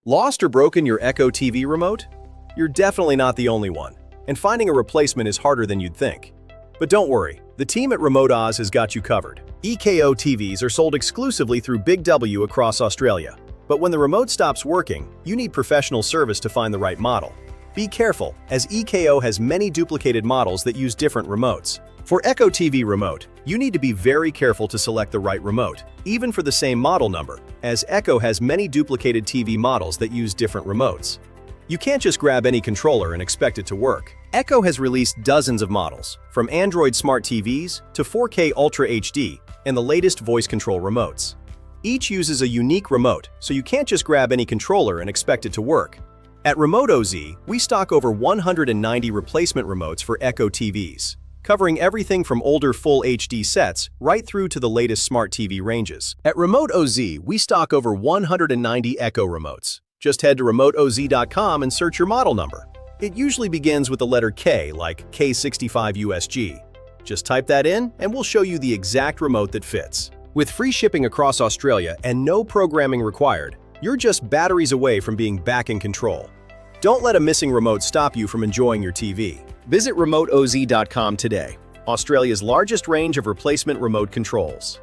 Lost or broken your EKO TV remote? You're definitely not the only one, and finding a replacement is harder than you'd think. But don't worry, the team at RemoteOZ has got you covered. EKO TVs are sold exclusively through Big W across Australia. But when the remote stops working, you need professional service to find the right model. Be careful, as EKO has many duplicated models that use different remotes. For EKO TV remote, you need to be very careful to select the right remote, even for the same model number, as EKO has many duplicated TV models that use different remotes. You can't just grab any controller and expect it to work. EKO has released dozens of models, from Android smart TVs to 4K Ultra HD and the latest voice control remotes. Each uses a unique remote, so you can't just grab any controller and expect it to work. At RemoteOZ, we stock over 190 replacement remotes for EKO TVs, covering everything from older full HD sets right through to the latest smart TV ranges. At RemoteOZ, we stock over 190 EKO remotes. Just head to remoteoz.com and search your model number. It usually begins with the letter K, like K65USG. Just type that in, and we'll show you the exact remote that fits. With free shipping across Australia and no programming required, you're just batteries away from being back in control. Don't let a missing remote stop you from enjoying your TV. Visit remoteoz.com today, Australia's largest range of replacement remote controls.